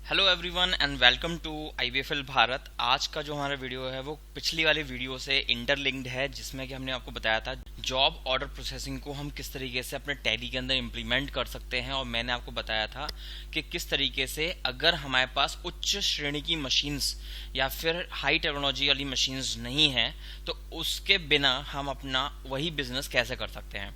Hello everyone and welcome to IBFL Bharat. आज का जो हमारा वीडियो है वो पिछली वाली वीडियो से इंटरलिंक्ड है, जिसमें कि हमने आपको बताया था जॉब ऑर्डर प्रोसेसिंग को हम किस तरीके से अपने टैली के अंदर इम्प्लीमेंट कर सकते हैं। और मैंने आपको बताया था कि किस तरीके से अगर हमारे पास उच्च श्रेणी की मशीन्स या फिर हाई टेक्नोलॉजी वाली मशीन्स नहीं है तो उसके बिना हम अपना वही बिजनेस कैसे कर सकते हैं।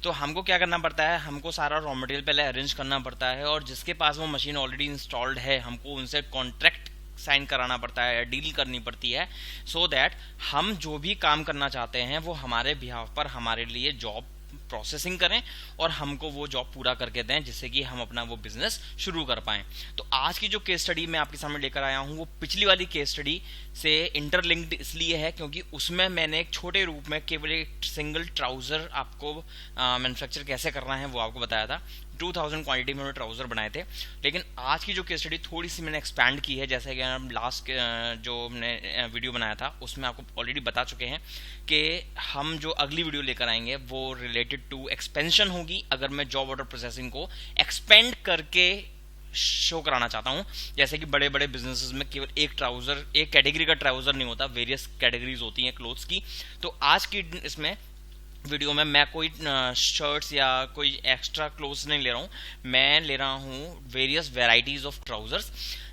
तो हमको क्या करना पड़ता है, हमको सारा रॉ मटेरियल पहले अरेंज करना पड़ता है, और जिसके पास वो मशीन ऑलरेडी इंस्टॉल्ड है हमको उनसे कॉन्ट्रैक्ट साइन कराना पड़ता है या डील करनी पड़ती है, सो दैट हम जो भी काम करना चाहते हैं वो हमारे बिहाफ पर हमारे लिए जॉब प्रोसेसिंग करें और हमको वो जॉब पूरा करके दें, जिससे कि हम अपना वो बिजनेस शुरू कर पाएं। तो आज की जो केस स्टडी मैं आपके सामने लेकर आया हूं वो पिछली वाली केस स्टडी से इंटरलिंक्ड इसलिए है क्योंकि उसमें मैंने एक छोटे रूप में केवल एक सिंगल ट्राउजर आपको मैन्युफैक्चर कैसे करना है वो आपको बताया था। 2000 क्वांटिटी में ट्राउजर बनाए थे। लेकिन आज की जो केस स्टडी थोड़ी सी मैंने एक्सपैंड की है, जैसे कि हम लास्ट जो हमने वीडियो बनाया था उसमें आपको ऑलरेडी बता चुके हैं कि हम जो अगली वीडियो लेकर आएंगे वो रिलेटेड टू एक्सपेंशन होगी। अगर मैं जॉब ऑर्डर प्रोसेसिंग को एक्सपेंड करके शो कराना चाहता हूं, जैसे कि बड़े बड़े बिजनेसेस में केवल एक ट्राउजर, एक कैटेगरी का ट्राउजर नहीं होता, वेरियस कैटेगरीज होती हैं क्लोथ्स की। तो आज की इसमें वीडियो में मैं कोई शर्ट्स या कोई एक्स्ट्रा क्लोथ्स नहीं ले रहा हूँ, मैं ले रहा हूँ वेरियस वेराइटीज ऑफ ट्राउजर्स।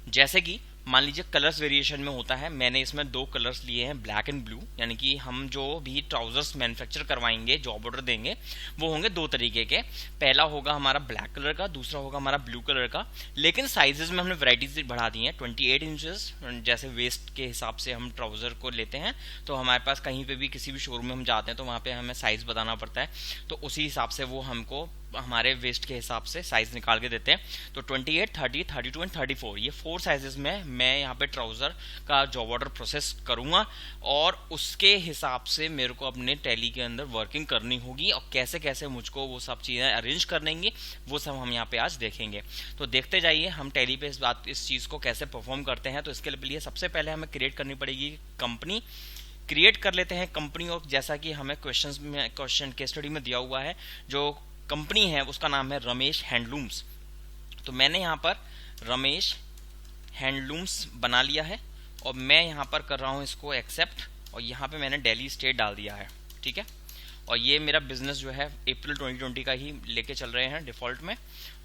जैसे कि मान लीजिए कलर्स वेरिएशन में होता है, मैंने इसमें दो कलर्स लिए हैं, ब्लैक एंड ब्लू। यानी कि हम जो भी ट्राउजर्स मैन्युफैक्चर करवाएंगे, जॉब ऑर्डर देंगे, वो होंगे दो तरीके के। पहला होगा हमारा ब्लैक कलर का, दूसरा होगा हमारा ब्लू कलर का। लेकिन साइजेस में हमने वैराइटीज बढ़ा दी हैं। 28 इंचेस जैसे वेस्ट के हिसाब से हम ट्राउजर को लेते हैं, तो हमारे पास कहीं पे भी किसी भी शोरूम में हम जाते हैं तो वहाँ पे हमें साइज बताना पड़ता है, तो उसी हिसाब से वो हमको हमारे वेस्ट के हिसाब से साइज निकाल के देते हैं। तो 28, 30, 32 एंड 34 ये 4 साइजेस में मैं यहाँ पे ट्राउजर का जॉब ऑर्डर प्रोसेस करूंगा, और उसके हिसाब से मेरे को अपने टैली के अंदर वर्किंग करनी होगी, और कैसे कैसे मुझको वो सब चीज़ें अरेंज करनेंगी वो सब हम यहाँ पे आज देखेंगे। तो देखते जाइए हम टैली पे इस चीज़ को कैसे परफॉर्म करते हैं। तो इसके लिए सबसे पहले हमें क्रिएट करनी पड़ेगी कंपनी। क्रिएट कर लेते हैं कंपनी, और जैसा कि हमें क्वेश्चन के स्टडी में दिया हुआ है, जो कंपनी है उसका नाम है रमेश हैंडलूम्स। तो मैंने यहाँ पर रमेश हैंडलूम्स बना लिया है, और मैं यहाँ पर कर रहा हूँ इसको एक्सेप्ट, और यहाँ पे मैंने दिल्ली स्टेट डाल दिया है। ठीक है, और ये मेरा बिजनेस जो है अप्रैल 2020 का ही लेके चल रहे हैं डिफॉल्ट में,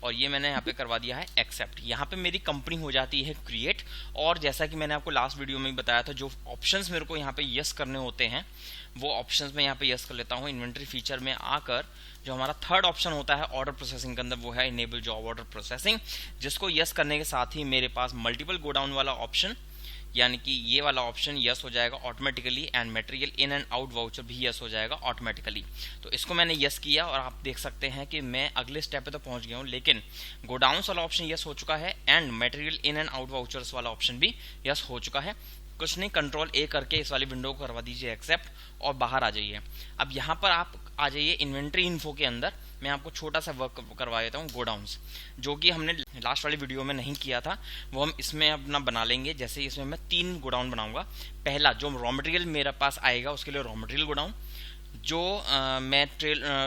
और ये मैंने यहाँ पे करवा दिया है एक्सेप्ट। यहाँ पे मेरी कंपनी हो जाती है क्रिएट। और जैसा कि मैंने आपको लास्ट वीडियो में ही बताया था, जो ऑप्शंस मेरे को यहाँ पे यस करने होते हैं वो ऑप्शंस में यहाँ पे यस कर लेता हूँ। इन्वेंट्री फीचर में आकर जो हमारा थर्ड ऑप्शन होता है ऑर्डर प्रोसेसिंग के अंदर, वो है इनेबल जॉब ऑर्डर प्रोसेसिंग, जिसको यस करने के साथ ही मेरे पास मल्टीपल गोडाउन वाला ऑप्शन, यानी कि ये वाला ऑप्शन यस हो जाएगा automatically, and material in and out voucher भी यस हो जाएगा ऑटोमेटिकली। तो इसको मैंने यस किया, और आप देख सकते हैं कि मैं अगले स्टेप पे तो पहुंच गया हूं, लेकिन गोडाउन्स वाला ऑप्शन यस हो चुका है, and material in and out vouchers वाला ऑप्शन भी यस हो चुका है। कुछ नहीं, कंट्रोल ए करके इस वाली विंडो को करवा दीजिए एक्सेप्ट, और बाहर आ जाइए। अब यहाँ पर आप आ जाइए इन्वेंट्री इन्फो के अंदर। मैं आपको छोटा सा वर्क करवा देता हूँ गोडाउन्स, जो कि हमने लास्ट वाली वीडियो में नहीं किया था, वो हम इसमें अपना बना लेंगे। जैसे इसमें मैं 3 गोडाउन बनाऊंगा। पहला जो रॉ मटेरियल मेरे पास आएगा उसके लिए रॉ मटेरियल गोडाउन, जो मैं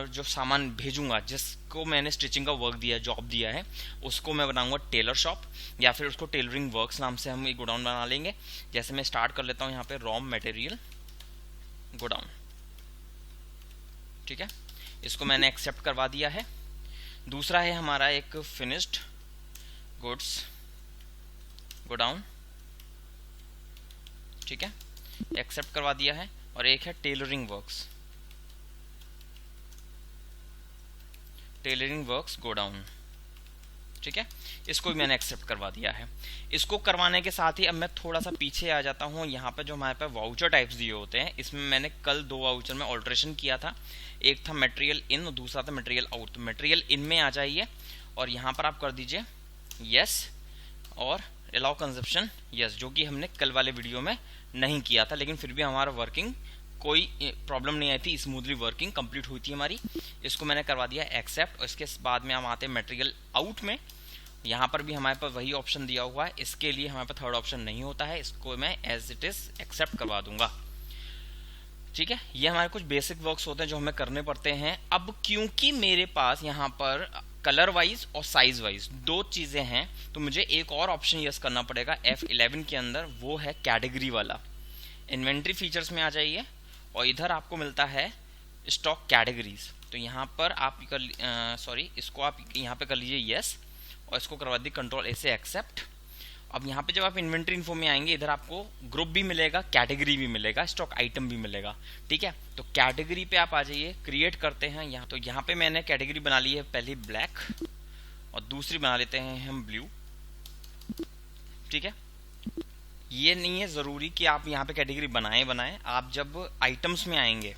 जो सामान भेजूंगा, जिसको मैंने स्टिचिंग का वर्क दिया, जॉब दिया है, उसको मैं बनाऊंगा टेलर शॉप, या फिर उसको टेलरिंग वर्क्स नाम से हम एक गोडाउन बना लेंगे। जैसे मैं स्टार्ट कर लेता हूँ यहाँ पे रॉ मटेरियल गोडाउन। ठीक है, इसको मैंने एक्सेप्ट करवा दिया है। दूसरा है हमारा एक फिनिश्ड गुड्स गोडाउन। ठीक है, एक्सेप्ट करवा दिया है। और एक है टेलरिंग वर्क्स गोडाउन। ठीक है, इसको भी मैंने एक्सेप्ट करवा दिया है। इसको करवाने के साथ ही अब मैं थोड़ा सा पीछे आ जाता हूँ। यहाँ पे जो हमारे पास वाउचर टाइप्स दिए होते हैं, इसमें मैंने कल 2 वाउचर में ऑल्ट्रेशन किया था। एक था मटेरियल इन और दूसरा था मटेरियल आउट। तो मटेरियल इन में आ जाइए, और यहाँ पर आप कर दीजिए यस, और अलाउ कंजप्शन यस, जो कि हमने कल वाले वीडियो में नहीं किया था, लेकिन फिर भी हमारा वर्किंग कोई प्रॉब्लम नहीं आई थी, स्मूथली वर्किंग कंप्लीट हुई थी हमारी। इसको मैंने करवा दिया एक्सेप्ट, और इसके बाद में हम आते हैं मटेरियल आउट में। यहाँ पर भी हमारे पास वही ऑप्शन दिया हुआ है, इसके लिए हमारे पास थर्ड ऑप्शन नहीं होता है, इसको मैं एज इट इज एक्सेप्ट करवा दूंगा। ठीक है, ये हमारे कुछ बेसिक वर्क्स होते हैं जो हमें करने पड़ते हैं। अब क्योंकि मेरे पास यहाँ पर कलर वाइज और साइज वाइज दो चीजें हैं, तो मुझे एक और ऑप्शन यूज करना पड़ेगा F11 के अंदर, वो है कैटेगरी वाला। इन्वेंट्री फीचर्स में आ जाइए और इधर आपको मिलता है स्टॉक कैटेगरीज। तो यहाँ पर आप इसको आप यहाँ पे कर लीजिए यस, और इसको करवा दी कंट्रोल ए से एक्सेप्ट। अब यहाँ पे जब आप इन्वेंट्री इन्फो में आएंगे, इधर आपको ग्रुप भी मिलेगा, कैटेगरी भी मिलेगा, स्टॉक आइटम भी मिलेगा। ठीक है, तो कैटेगरी पे आप आ जाइए, क्रिएट करते हैं यहाँ। तो यहाँ पे मैंने कैटेगरी बना ली है पहली ब्लैक, और दूसरी बना लेते हैं हम ब्लू। ठीक है, ये नहीं है जरूरी कि आप यहाँ पे कैटेगरी बनाएं। आप जब आइटम्स में आएंगे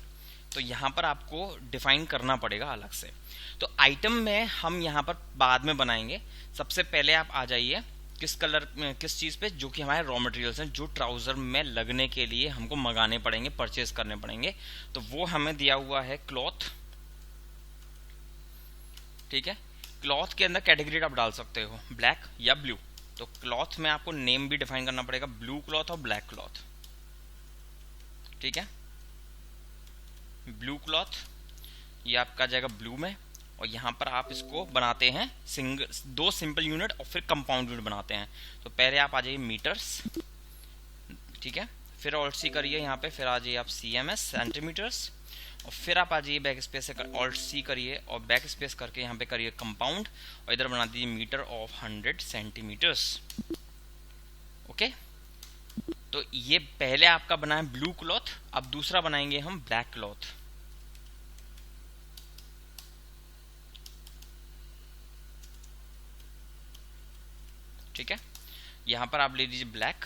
तो यहाँ पर आपको डिफाइन करना पड़ेगा अलग से। तो आइटम में हम यहाँ पर बाद में बनाएंगे। सबसे पहले आप आ जाइए किस कलर में, किस चीज पे, जो कि हमारे रॉ मटेरियल्स हैं, जो ट्राउजर में लगने के लिए हमको मंगाने पड़ेंगे, परचेज करने पड़ेंगे। तो वो हमें दिया हुआ है क्लॉथ। ठीक है, क्लॉथ के अंदर कैटेगरी आप डाल सकते हो ब्लैक या ब्लू। तो क्लॉथ में आपको नेम भी डिफाइन करना पड़ेगा, ब्लू क्लॉथ और ब्लैक क्लॉथ। ठीक है, ब्लू क्लॉथ ये आपका जाएगा ब्लू में, और यहाँ पर आप इसको बनाते हैं दो सिंपल यूनिट और फिर कंपाउंड यूनिट बनाते हैं। तो पहले आप आ जाइए मीटर्स। ठीक है, फिर ऑल्ट सी करिए यहाँ पे, फिर आ जाइए आप CMS सेंटीमीटर्स, और फिर आप आ जाइए बैक स्पेस से ऑल्ट सी करिए और बैक स्पेस करके यहाँ पे करिए कंपाउंड, और इधर बना दीजिए मीटर ऑफ 100 सेंटीमीटर्स। ओके, तो ये पहले आपका बना है ब्लू क्लॉथ, अब दूसरा बनाएंगे हम ब्लैक क्लॉथ। ठीक है, यहाँ पर आप ले लीजिए ब्लैक,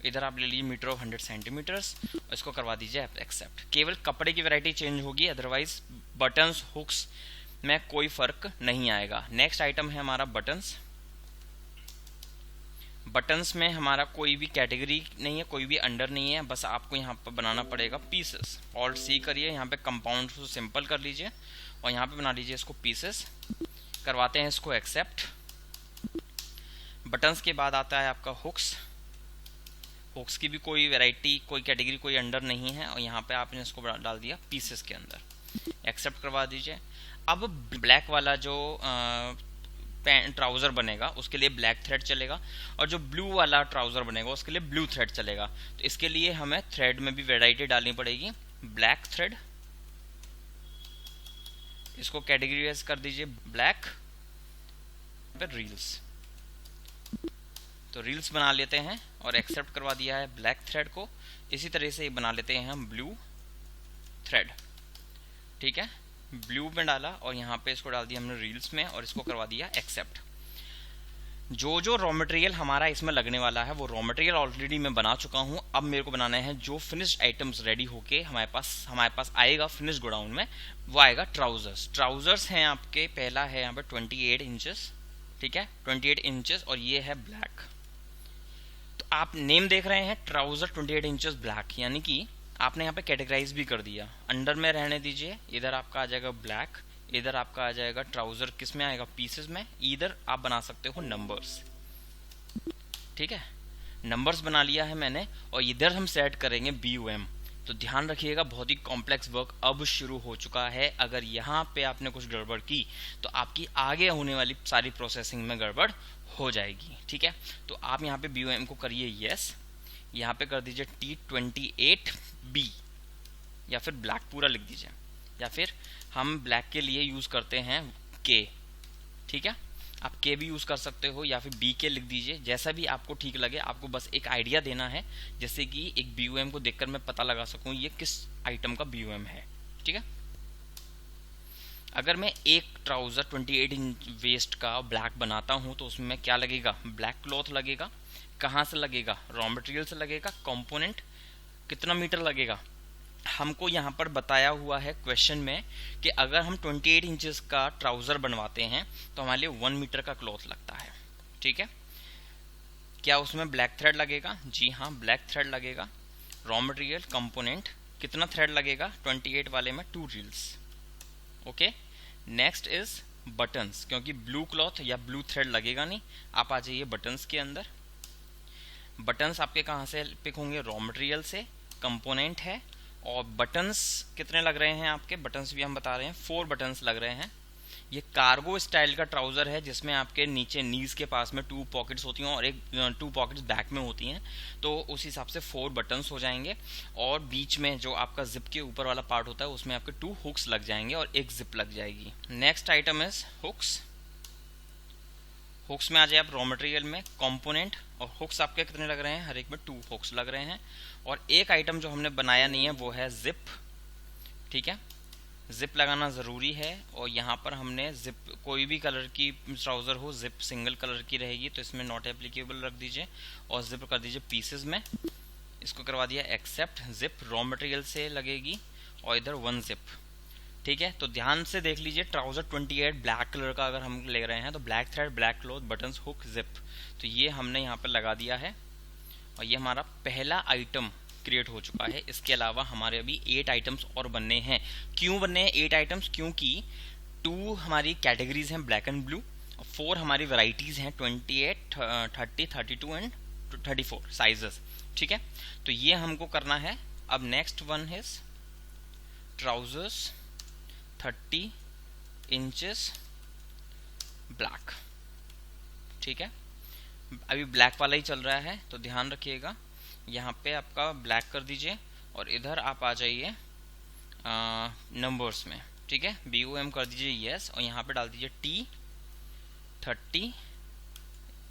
इधर आप ले लीजिए मीटर ऑफ 100 सेंटीमीटर्स, और इसको करवा दीजिए आप एक्सेप्ट। केवल कपड़े की वैरायटी चेंज होगी, अदरवाइज बटन्स हुक्स में कोई फर्क नहीं आएगा। नेक्स्ट आइटम है हमारा बटन्स। बटन्स में हमारा कोई भी कैटेगरी नहीं है, कोई भी अंडर नहीं है, बस आपको यहाँ पर बनाना पड़ेगा पीसेस। ऑल्ट सी करिए, यहाँ पे कंपाउंड को सिंपल कर लीजिए और यहाँ पे बना लीजिए इसको पीसेस। करवाते हैं इसको एक्सेप्ट। बटन्स के बाद आता है आपका हुक्स। हुक्स की भी कोई वैरायटी, कोई कैटेगरी, कोई अंडर नहीं है, और यहाँ पे आपने इसको डाल दिया पीसेस के अंदर। एक्सेप्ट करवा दीजिए। अब ब्लैक वाला जो ट्राउजर बनेगा उसके लिए ब्लैक थ्रेड चलेगा, और जो ब्लू वाला ट्राउजर बनेगा उसके लिए ब्लू थ्रेड चलेगा। तो इसके लिए हमें थ्रेड में भी वैरायटी डालनी पड़ेगी। ब्लैक थ्रेड, इसको कैटेगराइज कर दीजिए ब्लैक। फिर रील्स, तो रील्स बना लेते हैं और एक्सेप्ट करवा दिया है ब्लैक थ्रेड को। इसी तरह से बना लेते हैं हम ब्लू थ्रेड। ठीक है, ब्लू में डाला और यहाँ पे इसको डाल दिया हमने रील्स में, और इसको करवा दिया एक्सेप्ट। जो रॉ मटेरियल हमारा इसमें लगने वाला है वो रॉ मटेरियल ऑलरेडी मैं बना चुका हूँ। अब मेरे को बनाना है जो फिनिश्ड आइटम्स रेडी होके हमारे पास आएगा फिनिश गोडाउन में, वो आएगा ट्राउजर्स। ट्राउजर्स हैं आपके, पहला है यहाँ पे 28 इंचेस। ठीक है, 28 इंचेस, और ये है ब्लैक। तो आप नेम देख रहे हैं ट्राउजर 28 इंचेस ब्लैक, यानी कि आपने यहाँ पे कैटेगराइज भी कर दिया। अंडर में रहने दीजिए, इधर आपका आ जाएगा ब्लैक, इधर आपका आ जाएगा ट्राउजर, किस में आएगा पीसेस में। इधर आप बना सकते हो नंबर्स। ठीक है, नंबर्स बना लिया है मैंने, और इधर हम सेट करेंगे BOM। तो ध्यान रखिएगा, बहुत ही कॉम्प्लेक्स वर्क अब शुरू हो चुका है। अगर यहाँ पे आपने कुछ गड़बड़ की तो आपकी आगे होने वाली सारी प्रोसेसिंग में गड़बड़ हो जाएगी। ठीक है, तो आप यहाँ पे BOM को करिए यस, यहाँ पे कर दीजिए T28B, या फिर ब्लैक पूरा लिख दीजिए, या फिर हम ब्लैक के लिए यूज करते हैं K। ठीक है, आप K भी यूज कर सकते हो, या फिर BK लिख दीजिए, जैसा भी आपको ठीक लगे। आपको बस एक आइडिया देना है, जैसे कि एक BOM को देखकर मैं पता लगा सकूं ये किस आइटम का BOM है। ठीक है, अगर मैं एक ट्राउजर 28 इंच वेस्ट का ब्लैक बनाता हूं तो उसमें क्या लगेगा, ब्लैक क्लॉथ लगेगा। कहाँ से लगेगा, रॉ मटेरियल से लगेगा। कंपोनेंट कितना मीटर लगेगा, हमको यहाँ पर बताया हुआ है क्वेश्चन में कि अगर हम 28 इंचेस का ट्राउजर बनवाते हैं तो हमारे लिए 1 मीटर का क्लॉथ लगता है। ठीक है, क्या उसमें ब्लैक थ्रेड लगेगा? जी हाँ, ब्लैक थ्रेड लगेगा। रॉ मटेरियल कंपोनेंट कितना थ्रेड लगेगा, 28 वाले में 2 reels. Okay, next is buttons, क्योंकि ब्लू क्लॉथ या ब्लू थ्रेड लगेगा नहीं। आप आ जाइए बटन्स के अंदर। बटन्स आपके कहाँ से पिक होंगे, रॉ मटेरियल से। कंपोनेंट है, और बटन्स कितने लग रहे हैं आपके, बटन्स भी हम बता रहे हैं 4 बटन्स लग रहे हैं। ये कार्गो स्टाइल का ट्राउज़र है जिसमें आपके नीचे नीज के पास में 2 पॉकेट्स होती हैं और एक 2 पॉकेट्स बैक में होती हैं, तो उस हिसाब से 4 बटन्स हो जाएंगे और बीच में जो आपका जिप के ऊपर वाला पार्ट होता है उसमें आपके 2 हुक्स लग जाएंगे और एक जिप लग जाएगी। Next item is hooks. Hooks में आ जाए आप रॉ मटेरियल में कंपोनेंट, और हुक्स आपके कितने लग रहे हैं, हर एक में 2 हुक्स लग रहे हैं। और एक आइटम जो हमने बनाया नहीं है वो है जिप, ठीक है, जिप लगाना ज़रूरी है। और यहाँ पर हमने जिप कोई भी कलर की ट्राउज़र हो, जिप सिंगल कलर की रहेगी तो इसमें नॉट एप्लीकेबल रख दीजिए और जिप कर दीजिए पीसेस में। इसको करवा दिया एक्सेप्ट, जिप रॉ मटेरियल से लगेगी और इधर 1 जिप, ठीक है। तो ध्यान से देख लीजिए, ट्राउज़र 28 ब्लैक कलर का अगर हम ले रहे हैं तो black thread, black cloth, buttons, hook, zip, तो ये हमने यहाँ पर लगा दिया है और ये हमारा पहला आइटम क्रिएट हो चुका है। इसके अलावा हमारे अभी 8 आइटम्स और बनने हैं। क्यों बनने हैं 8 आइटम्स, क्योंकि 2 हमारी कैटेगरीज हैं ब्लैक एंड ब्लू, 4 हमारी वैरायटीज हैं 28, 30, 32 एंड 34 साइजेस, ठीक है। तो ये हमको करना है। अब नेक्स्ट वन है ट्राउजर्स 30 इंचेस ब्लैक, ठीक है। अभी ब्लैक वाला ही चल रहा है तो ध्यान रखिएगा, यहाँ पे आपका ब्लैक कर दीजिए और इधर आप आ जाइए नंबर्स में, ठीक है, BOM कर दीजिए यस और यहाँ पे डाल दीजिए T30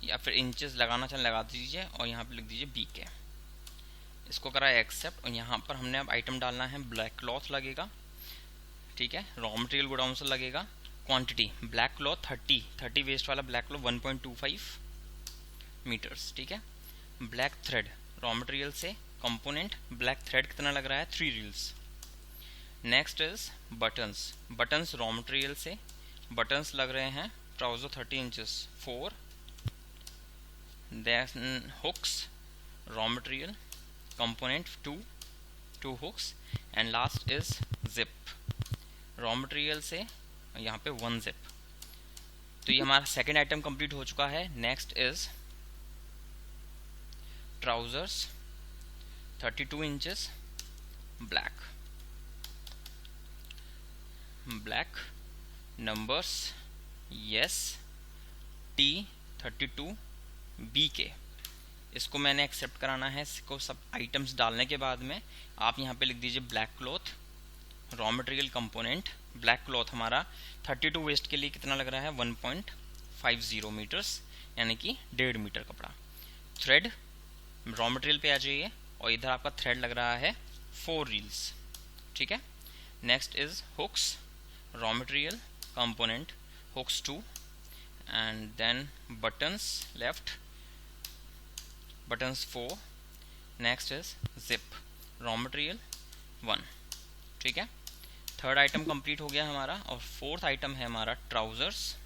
या फिर इंचेस लगाना चाहें लगा दीजिए और यहाँ पे लिख दीजिए BK। इसको करा एक्सेप्ट और यहाँ पर हमने अब आइटम डालना है, ब्लैक क्लॉथ लगेगा, ठीक है, रॉ मटेरियल गोडाउन से लगेगा। क्वांटिटी ब्लैक क्लॉथ 30 वेस्ट वाला ब्लैक क्लॉथ 1.25 मीटर्स, ठीक है। ब्लैक थ्रेड रॉ मटेरियल से कंपोनेंट, ब्लैक थ्रेड कितना लग रहा है 3 reels. Next is buttons, buttons raw material से बटन्स लग रहे हैं trouser 30 inches 4। Then hooks raw material component 2 hooks and last is zip raw material से यहाँ पे 1 जिप। तो ये हमारा सेकेंड आइटम कंप्लीट हो चुका है। Next is trousers 32 inches black numbers yes T32 BK। इसको मैंने एक्सेप्ट कराना है। इसको सब आइटम्स डालने के बाद में आप यहाँ पे लिख दीजिए black cloth raw material component, black cloth हमारा 32 वेस्ट के लिए कितना लग रहा है 1.50 मीटर्स, यानी कि 1.5 मीटर कपड़ा। थ्रेड रॉ मटेरियल पे आ जाइए और इधर आपका थ्रेड लग रहा है 4 रील्स, ठीक है। Next is hooks raw material component hooks 2 and then buttons left buttons 4। Next is zip raw material 1, ठीक है। थर्ड आइटम कंप्लीट हो गया हमारा और फोर्थ आइटम है हमारा ट्राउजर्स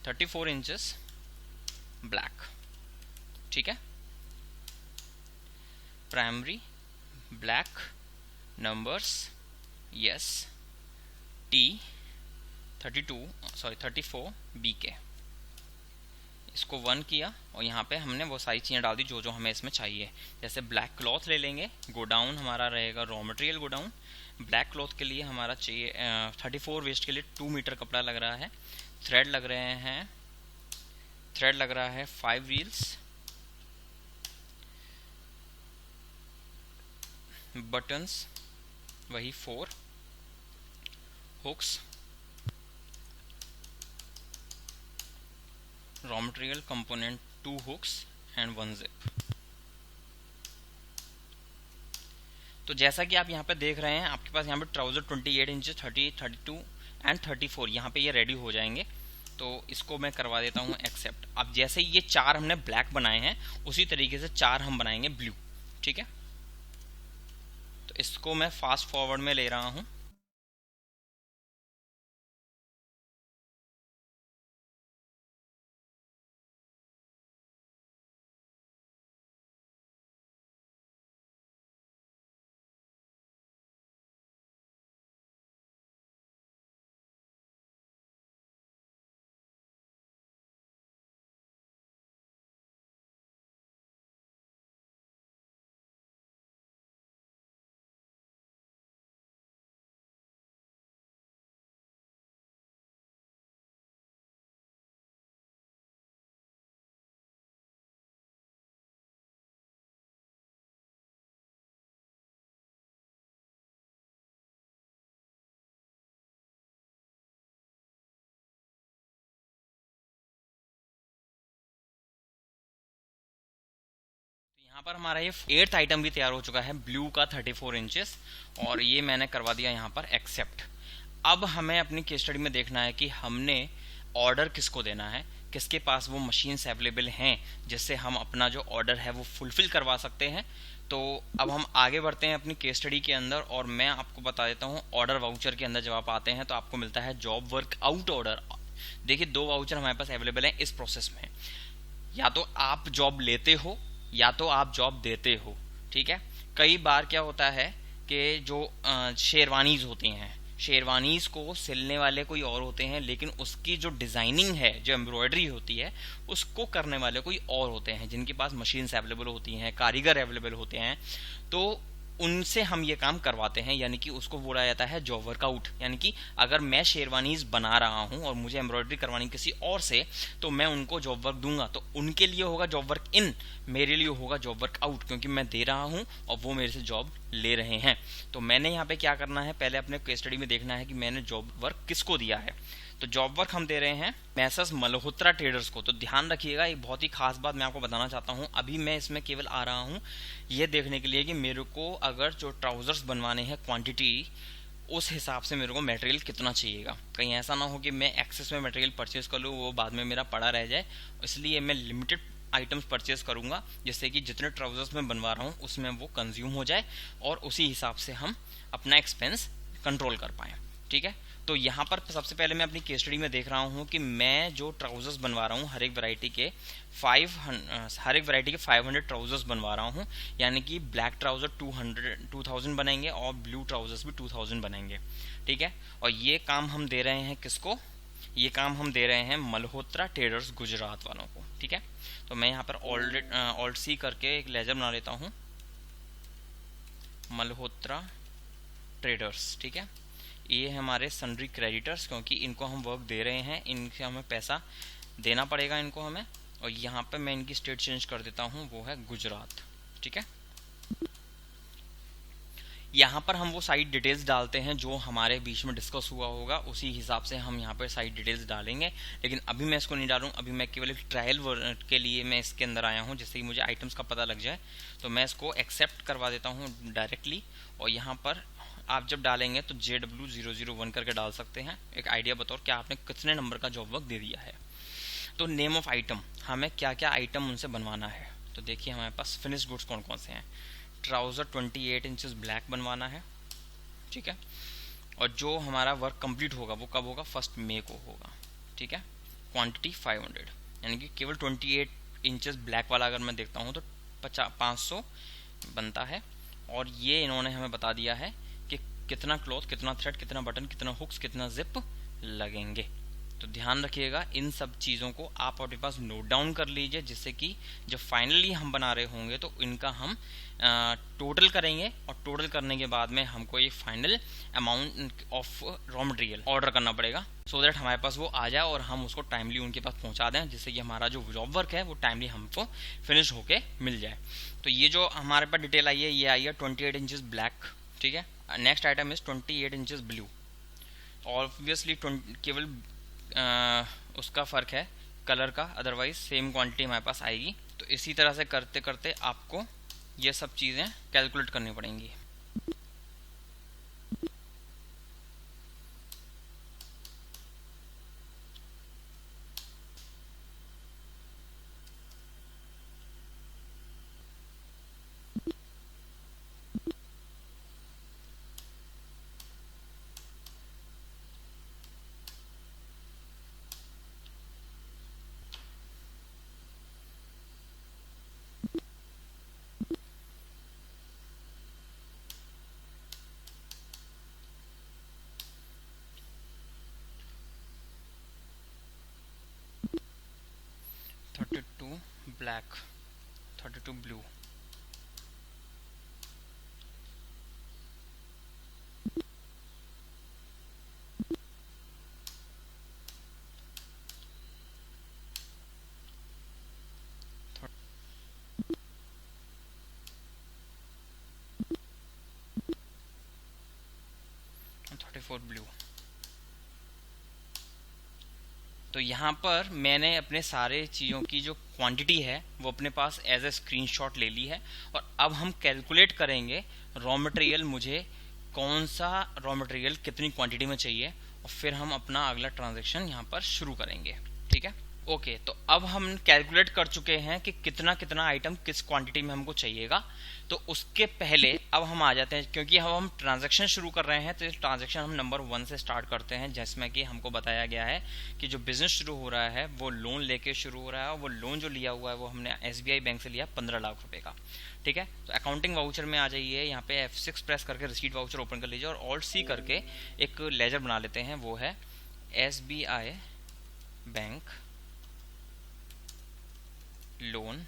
34 इंचेस ब्लैक, ठीक है। Primary black numbers yes T34 BK। इसको 1 किया और यहाँ पे हमने वो सारी चीज़ें डाल दी जो जो हमें इसमें चाहिए। जैसे ब्लैक क्लॉथ ले लेंगे, गोडाउन हमारा रहेगा raw material godown. Black cloth के लिए हमारा चाहिए 34 वेस्ट के लिए 2 मीटर कपड़ा लग रहा है। थ्रेड लग रहे हैं, थ्रेड लग रहा है 5 रील्स। बटन्स वही 4। Hooks raw material component 2 hooks and 1 zip. तो जैसा कि आप यहाँ पे देख रहे हैं, आपके पास यहाँ पे ट्राउजर 28 इंच 30, 32 एंड 34 यहाँ पे ये रेडी हो जाएंगे। तो इसको मैं करवा देता हूँ एक्सेप्ट। अब जैसे ये 4 हमने ब्लैक बनाए हैं उसी तरीके से 4 हम बनाएंगे ब्लू, ठीक है। तो इसको मैं फास्ट फॉरवर्ड में ले रहा हूँ। यहाँ पर हमारा ये 8th आइटम भी तैयार हो चुका है, ब्लू का 34 इंचेस, और ये मैंने करवा दिया यहाँ पर एक्सेप्ट। अब हमें अपनी केस स्टडी में देखना है कि हमने ऑर्डर किसको देना है, किसके पास वो मशीन्स अवेलेबल हैं जिससे हम अपना जो ऑर्डर है वो फुलफिल करवा सकते हैं। तो अब हम आगे बढ़ते हैं अपनी केस स्टडी के अंदर, और मैं आपको बता देता हूँ ऑर्डर वाउचर के अंदर जब आप आते हैं तो आपको मिलता है जॉब वर्क आउट ऑर्डर। देखिए 2 वाउचर हमारे पास अवेलेबल हैं इस प्रोसेस में, या तो आप जॉब लेते हो या तो आप जॉब देते हो। ठीक है, कई बार क्या होता है कि जो शेरवानीज होती हैं, शेरवानीज को सिलने वाले कोई और होते हैं, लेकिन उसकी जो डिजाइनिंग है, जो एम्ब्रॉयडरी होती है, उसको करने वाले कोई और होते हैं जिनके पास मशीन्स अवेलेबल होती हैं, कारीगर अवेलेबल होते हैं। तो उनसे हम ये काम करवाते हैं, यानी कि उसको बोला जाता है जॉब वर्कआउट। यानी कि अगर मैं शेरवानीज बना रहा हूं और मुझे एम्ब्रॉयडरी करवानी किसी और से, तो मैं उनको जॉब वर्क दूंगा, तो उनके लिए होगा जॉब वर्क इन, मेरे लिए होगा जॉब वर्क आउट, क्योंकि मैं दे रहा हूं और वो मेरे से जॉब ले रहे हैं। तो मैंने यहाँ पे क्या करना है, पहले अपने केस स्टडी में देखना है कि मैंने जॉब वर्क किसको दिया है। तो जॉब वर्क हम दे रहे हैं मैसर्स मल्होत्रा ट्रेडर्स को। तो ध्यान रखिएगा, एक बहुत ही खास बात मैं आपको बताना चाहता हूं, अभी मैं इसमें केवल आ रहा हूं ये देखने के लिए कि मेरे को अगर जो ट्राउजर्स बनवाने हैं क्वांटिटी, उस हिसाब से मेरे को मटेरियल कितना चाहिएगा। कहीं ऐसा ना हो कि मैं एक्सेस में मटेरियल परचेज कर लूँ, वो बाद में मेरा पड़ा रह जाए। इसलिए मैं लिमिटेड आइटम्स परचेज करूंगा, जिससे कि जितने ट्राउजर्स मैं बनवा रहा हूँ उसमें वो कंज्यूम हो जाए और उसी हिसाब से हम अपना एक्सपेंस कंट्रोल कर पाएँ। ठीक है, तो यहाँ पर सबसे पहले मैं अपनी केस स्टडी में देख रहा हूँ कि मैं जो ट्राउजर्स बनवा रहा हूँ हर एक वैरायटी के 500 ट्राउजर्स बनवा रहा हूँ। यानी कि ब्लैक ट्राउजर 2000 बनेंगे और ब्लू ट्राउजर्स भी 2000 बनेंगे। ठीक है, और ये काम हम दे रहे हैं किसको, ये काम हम दे रहे हैं मल्होत्रा ट्रेडर्स गुजरात वालों को। ठीक है, तो मैं यहाँ पर ऑल्ट सी करके एक लेजर बना लेता हूँ, मल्होत्रा ट्रेडर्स। ठीक है, ये है हमारे सन्ड्री क्रेडिटर्स, क्योंकि इनको हम वर्क दे रहे हैं, इनसे हमें पैसा देना पड़ेगा इनको हमें। और यहाँ पे मैं इनकी स्टेट चेंज कर देता हूँ, वो है गुजरात। ठीक है, यहाँ पर हम वो साइट डिटेल्स डालते हैं जो हमारे बीच में डिस्कस हुआ होगा, उसी हिसाब से हम यहाँ पर साइट डिटेल्स डालेंगे। लेकिन अभी मैं इसको नहीं डालूँ, अभी मैं केवल एक ट्रायल के लिए मैं इसके अंदर आया हूँ, जिससे कि मुझे आइटम्स का पता लग जाए। तो मैं इसको एक्सेप्ट करवा देता हूँ डायरेक्टली, और यहाँ पर आप जब डालेंगे तो JW001 करके डाल सकते हैं, एक आइडिया बताओ कि आपने कितने नंबर का जॉब वर्क दे दिया है। तो नेम ऑफ आइटम, हमें क्या क्या आइटम उनसे बनवाना है। तो देखिए हमारे पास फिनिश गुड्स कौन कौन से हैं। ट्राउज़र 28 इंचेस ब्लैक बनवाना है। ठीक है, और जो हमारा वर्क कंप्लीट होगा वो कब होगा, 1 मई को होगा। ठीक है, क्वांटिटी 500, यानी कि केवल 28 इंचेस ब्लैक वाला अगर मैं देखता हूँ तो 500 बनता है। और ये इन्होंने हमें बता दिया है कि कितना क्लॉथ, कितना थ्रेड, कितना बटन, कितना हुक्स, कितना जिप लगेंगे। तो ध्यान रखिएगा, इन सब चीज़ों को आप अपने पास नोट डाउन कर लीजिए, जिससे कि जब फाइनली हम बना रहे होंगे तो इनका हम टोटल करेंगे, और टोटल करने के बाद में हमको ये final amount of raw material order करना पड़ेगा, सो दैट हमारे पास वो आ जाए और हम उसको टाइमली उनके पास पहुंचा दें, जिससे कि हमारा जो जॉब वर्क है वो टाइमली हमको फिनिश होके मिल जाए। तो ये जो हमारे पास डिटेल आई है, ये आई है 28 इंचेस ब्लैक। ठीक है, next item is 28 inches blue. Obviously केवल उसका फ़र्क है कलर का, अदरवाइज सेम क्वांटिटी हमारे पास आएगी। तो इसी तरह से करते करते आपको ये सब चीज़ें कैलकुलेट करनी पड़ेंगी। Black, 32 blue, blue. तो यहाँ पर मैंने अपने सारे चीज़ों की जो क्वांटिटी है वो अपने पास एज ए स्क्रीनशॉट ले ली है, और अब हम कैलकुलेट करेंगे रॉ मटेरियल मुझे कौन सा रॉ मटेरियल कितनी क्वांटिटी में चाहिए, और फिर हम अपना अगला ट्रांजैक्शन यहाँ पर शुरू करेंगे। ठीक है, ओके। तो अब हम कैलकुलेट कर चुके हैं कि कितना कितना आइटम किस क्वांटिटी में हमको चाहिएगा। तो उसके पहले अब हम आ जाते हैं, क्योंकि हम ट्रांजैक्शन शुरू कर रहे हैं, तो ट्रांजैक्शन हम नंबर 1 से स्टार्ट करते हैं, जिसमें कि हमको बताया गया है कि जो बिजनेस शुरू हो रहा है वो लोन लेके शुरू हो रहा है, और वो लोन जो लिया हुआ है वो हमने SBI बैंक से लिया 15 लाख रुपए का। ठीक है, तो अकाउंटिंग वाउचर में आ जाइए, यहाँ पे F6 प्रेस करके रिसीट वाउचर ओपन कर लीजिए, और ऑल्ट C करके एक लेजर बना लेते हैं, वो है SBI बैंक लोन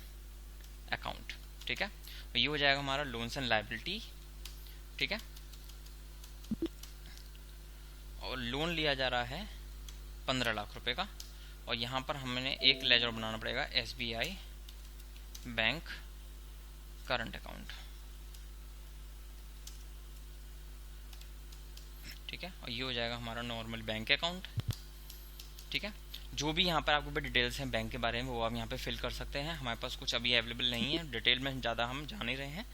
अकाउंट। ठीक है, तो ये हो जाएगा हमारा लोन्स एंड लायबिलिटी। ठीक है, और लोन लिया जा रहा है 15 लाख रुपए का, और यहाँ पर हमें एक लेजर बनाना पड़ेगा SBI बैंक करंट अकाउंट। ठीक है, और ये हो जाएगा हमारा नॉर्मल बैंक अकाउंट। ठीक है, जो भी यहाँ पर आपको डिटेल्स हैं बैंक के बारे में वो आप यहाँ पे फिल कर सकते हैं। हमारे पास कुछ अभी अवेलेबल नहीं है, डिटेल में ज़्यादा हम जान ही रहे हैं,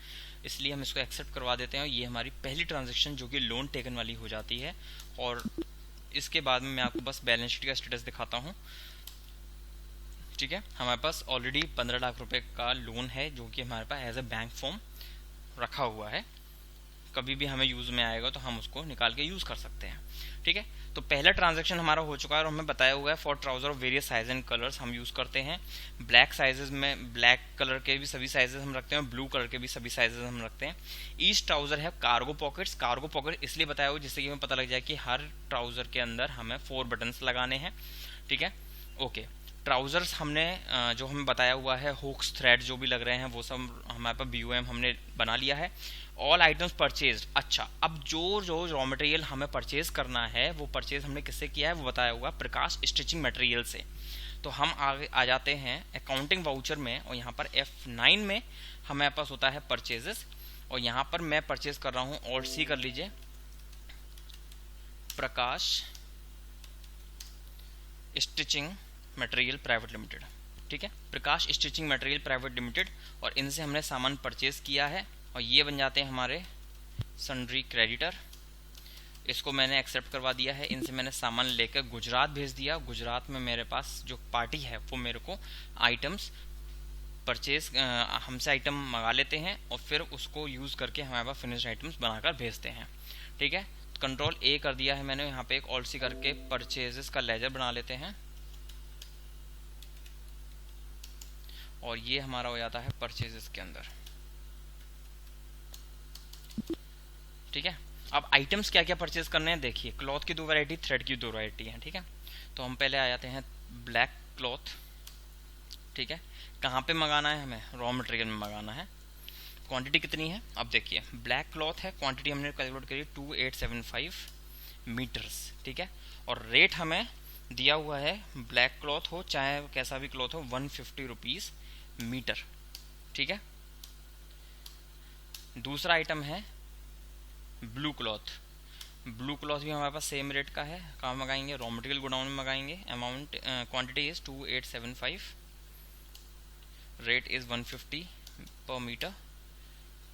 इसलिए हम इसको एक्सेप्ट करवा देते हैं। और ये हमारी पहली ट्रांजैक्शन जो कि लोन टेकन वाली हो जाती है, और इसके बाद में मैं आपको बस बैलेंस शीट का स्टेटस दिखाता हूँ। ठीक है, हमारे पास ऑलरेडी 15 लाख रुपए का लोन है जो कि हमारे पास एज ए बैंक फॉर्म रखा हुआ है, कभी भी हमें यूज़ में आएगा तो हम उसको निकाल के यूज़ कर सकते हैं। ठीक है, तो पहला ट्रांजैक्शन हमारा हो चुका है, और हमें बताया हुआ है for trouser of various size and colours हम यूज़ करते हैं। ब्लैक साइजेस में ब्लैक कलर के भी सभी साइजेस हम रखते हैं, ब्लू कलर के भी सभी साइजेस हम रखते हैं। ईच ट्राउजर है कार्गो पॉकेट्स। कार्गो पॉकेट इसलिए बताया हुआ जिससे कि हमें पता लग जाए कि हर ट्राउजर के अंदर हमें 4 बटन्स लगाने हैं। ठीक है, ओके। ट्राउजर्स हमने जो हमें बताया हुआ है हुक्स थ्रेड जो भी लग रहे हैं वो सब हमारे पास BOM हमने बना लिया है। All items purchase. अच्छा, अब जो जो रॉ मटेरियल हमें परचेज करना है वो परचेज हमने किससे किया है वो बताया हुआ प्रकाश स्टिचिंग मटेरियल से। तो हम आगे आ जाते हैं अकाउंटिंग वाउचर में, और यहाँ पर F9 में हमारे पास होता है परचेजेस, और यहाँ पर मैं परचेज कर रहा हूँ, ऑल्ट C कर लीजिए, प्रकाश स्टिचिंग मटेरियल प्राइवेट लिमिटेड। ठीक है, प्रकाश स्टिचिंग मटेरियल प्राइवेट लिमिटेड, और इनसे हमने सामान परचेज किया है, और ये बन जाते हैं हमारे सन्ड्री क्रेडिटर। इसको मैंने एक्सेप्ट करवा दिया है, इनसे मैंने सामान लेकर गुजरात भेज दिया। गुजरात में मेरे पास जो पार्टी है वो मेरे को आइटम्स परचेज हमसे आइटम मंगा लेते हैं, और फिर उसको यूज़ करके हमारे पास फिनिश्ड आइटम्स बनाकर भेजते हैं। ठीक है, कंट्रोल A कर दिया है मैंने, यहाँ पे एक ऑल्ट C करके परचेजेस का लेजर बना लेते हैं, और ये हमारा हो जाता है परचेजेस के अंदर। ठीक है, अब आइटम्स क्या क्या परचेज करने हैं देखिए, क्लॉथ की 2 वैरायटी, थ्रेड की 2 वैरायटी है। ठीक है, तो हम पहले आ जाते हैं ब्लैक क्लॉथ। ठीक है, कहाँ पे मंगाना है हमें, रॉ मटेरियल में मंगाना है। क्वांटिटी कितनी है, अब देखिए ब्लैक क्लॉथ है, क्वांटिटी हमने कैलकुलेट करी 2875 मीटर्स। ठीक है, और रेट हमें दिया हुआ है, ब्लैक क्लॉथ हो चाहे कैसा भी क्लॉथ हो, 150 रुपीज़ मीटर। ठीक है, दूसरा आइटम है ब्लू क्लॉथ। ब्लू क्लॉथ भी हमारे पास सेम रेट का है, कहाँ मंगाएंगे, रॉ मटेरियल गोडाउन में मंगाएंगे। Amount quantity is 2875, rate is 150 per metre.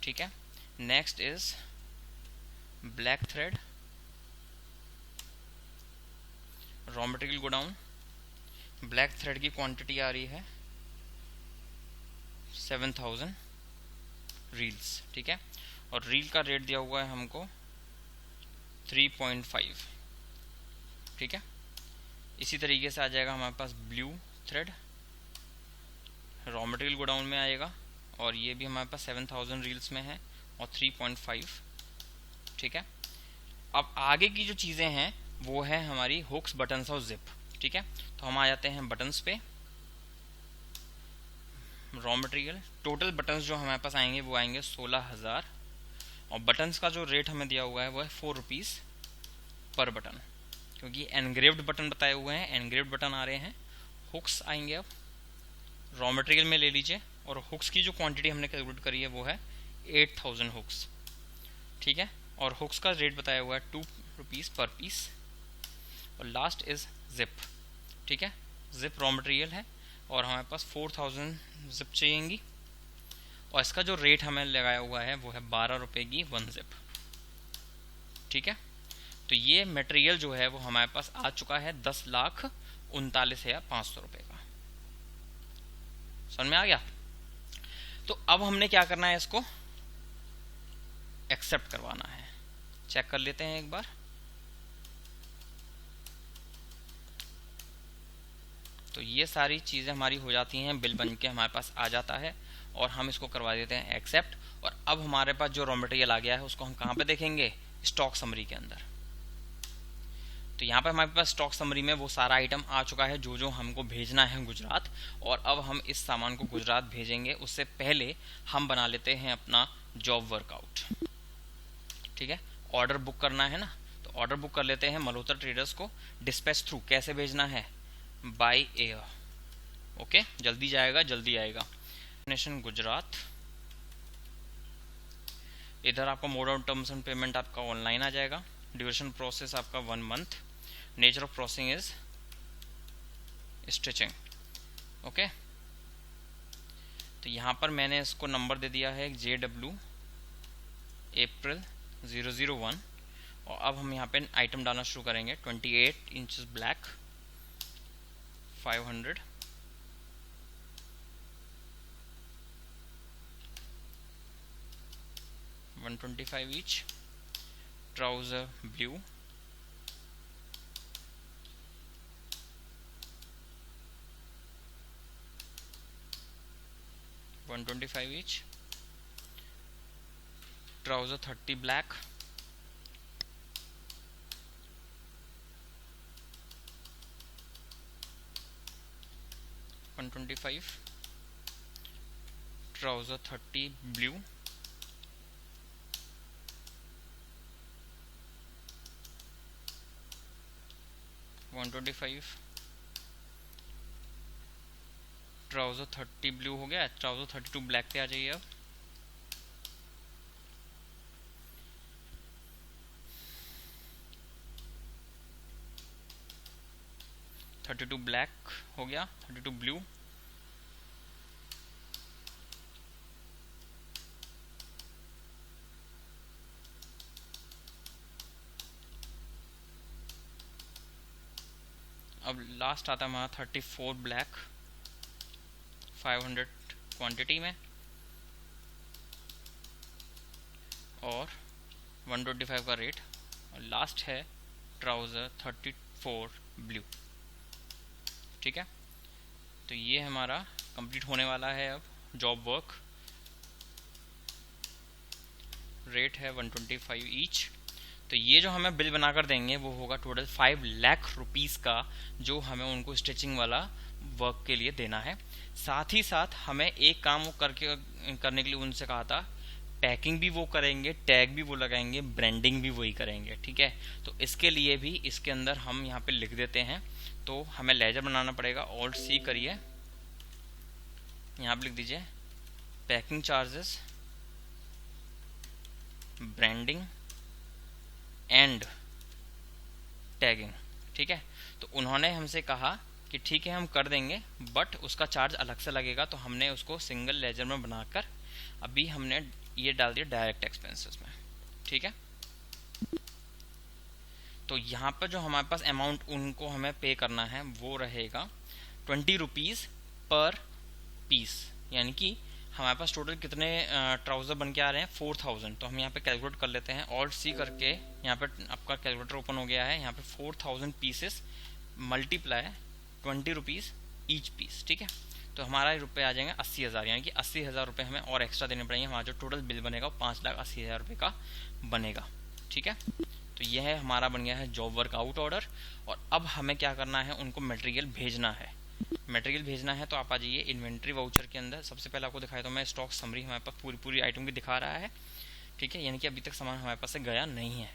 ठीक है, next is black thread, raw material godown. Black thread की क्वांटिटी आ रही है 7000 रील्स। ठीक है, और रील का रेट दिया हुआ है हमको 3.5। ठीक है, इसी तरीके से आ जाएगा हमारे पास blue thread, raw material godown में आएगा, और ये भी हमारे पास 7000 रील्स में है और 3.5। ठीक है, अब आगे की जो चीज़ें हैं वो है हमारी हुक्स, बटन्स और जिप। ठीक है, तो हम आ जाते हैं बटन्स पे, रॉ मटेरियल। टोटल बटन्स जो हमारे पास आएंगे वो आएंगे 16000, और बटन्स का जो रेट हमें दिया हुआ है वो है 4 रुपीज़ पर बटन, क्योंकि एनग्रेव्ड बटन बताए हुए हैं, एनग्रेव्ड बटन आ रहे हैं। हुक्स आएंगे, अब रॉ मटेरियल में ले लीजिए, और हुक्स की जो क्वांटिटी हमने कैलकुलेट करी है वो है 8000 हुक्स। ठीक है, और हुक्स का रेट बताया हुआ है 2 रुपीज़ पर पीस। और लास्ट इज जिप। ठीक है, जिप रॉ मटेरियल है और हमारे पास 4000 जिप चाहिएंगी और इसका जो रेट हमें लगाया हुआ है वो है 12 रुपये की 1 जिप। ठीक है, तो ये मटेरियल जो है वो हमारे पास आ चुका है 10,39,500 रुपये का। समझ में आ गया? तो अब हमने क्या करना है, इसको एक्सेप्ट करवाना है। चेक कर लेते हैं एक बार। तो ये सारी चीज़ें हमारी हो जाती हैं, बिल बन के हमारे पास आ जाता है और हम इसको करवा देते हैं एक्सेप्ट। और अब हमारे पास जो रॉ मटेरियल आ गया है उसको हम कहाँ पे देखेंगे, स्टॉक समरी के अंदर। तो यहाँ पे हमारे पास स्टॉक समरी में वो सारा आइटम आ चुका है जो जो हमको भेजना है गुजरात, और अब हम इस सामान को गुजरात भेजेंगे। उससे पहले हम बना लेते हैं अपना जॉब वर्कआउट। ठीक है, ऑर्डर बुक करना है ना, तो ऑर्डर बुक कर लेते हैं मल्होत्रा ट्रेडर्स को। डिस्पैच थ्रू कैसे भेजना है, बाय एयर। ओके, जल्दी जाएगा, जल्दी आएगा। डेस्टिनेशन गुजरात। इधर आपका mode of terms and payment आपका ऑनलाइन आ जाएगा। ड्यूरेशन प्रोसेस आपका 1 month. Nature of processing is stitching. Okay, तो यहाँ पर मैंने इसको नंबर दे दिया है JW अप्रैल 001। और अब हम यहाँ पे आइटम डालना शुरू करेंगे। 28 inches black 500, 125 each, trouser blue, 125 each, trouser 30 black, 125, trouser 30 blue, 125, trouser 30 blue हो गया। ट्राउजर 32 ब्लैक पे आ जाइए। अब थर्टी टू ब्लैक हो गया, 32 ब्लू, अब लास्ट आता है हमारा 34 ब्लैक 500 क्वांटिटी में और 125 का रेट। और लास्ट है ट्राउज़र 34 ब्लू। ठीक है, तो ये हमारा कंप्लीट होने वाला है। अब जॉब वर्क रेट है 125 ईच। तो ये जो हमें बिल बनाकर देंगे वो होगा टोटल 5 लाख रुपीस का, जो हमें उनको स्टिचिंग वाला वर्क के लिए देना है। साथ ही साथ हमें एक काम वो करने के लिए उनसे कहा था, पैकिंग भी वो करेंगे, टैग भी वो लगाएंगे, ब्रांडिंग भी वही करेंगे। ठीक है, तो इसके लिए भी इसके अंदर हम यहाँ पे लिख देते हैं। तो हमें लेजर बनाना पड़ेगा। ऑल्ट सी करिए, यहाँ पे लिख दीजिए packing charges, branding and tagging. ठीक है, तो उन्होंने हमसे कहा कि ठीक है हम कर देंगे, बट उसका चार्ज अलग से लगेगा। तो हमने उसको सिंगल लेजर में बनाकर अभी हमने ये डाल दिया डायरेक्ट एक्सपेंसेस में। ठीक है, तो यहाँ पर जो हमारे पास अमाउंट उनको हमें पे करना है वो रहेगा 20 रुपीज़ पर पीस। यानी कि हमारे पास टोटल कितने ट्राउज़र बन के आ रहे हैं, 4000। तो हम यहाँ पे कैलकुलेट कर लेते हैं। ऑल्ट सी करके यहाँ पे आपका कैलकुलेटर ओपन हो गया है। यहाँ पे 4000 pieces multiply 20 rupees each piece. ठीक है, तो हमारा रुपये आ जाएंगे 80,000। यानी कि 80,000 रुपये हमें और एक्स्ट्रा देने पड़ेंगे। हमारा जो टोटल बिल बनेगा वो 5,80,000 रुपये का बनेगा। ठीक है, तो यह है हमारा बन गया है जॉब वर्क आउट ऑर्डर। और अब हमें क्या करना है, उनको मटेरियल भेजना है। मटेरियल भेजना है तो आप आ जाइए इन्वेंट्री वाउचर के अंदर। सबसे पहले आपको दिखाया तो मैं स्टॉक समरी हमारे पास पूरी आइटम की दिखा रहा है। ठीक है, यानी कि अभी तक सामान हमारे पास से गया नहीं है,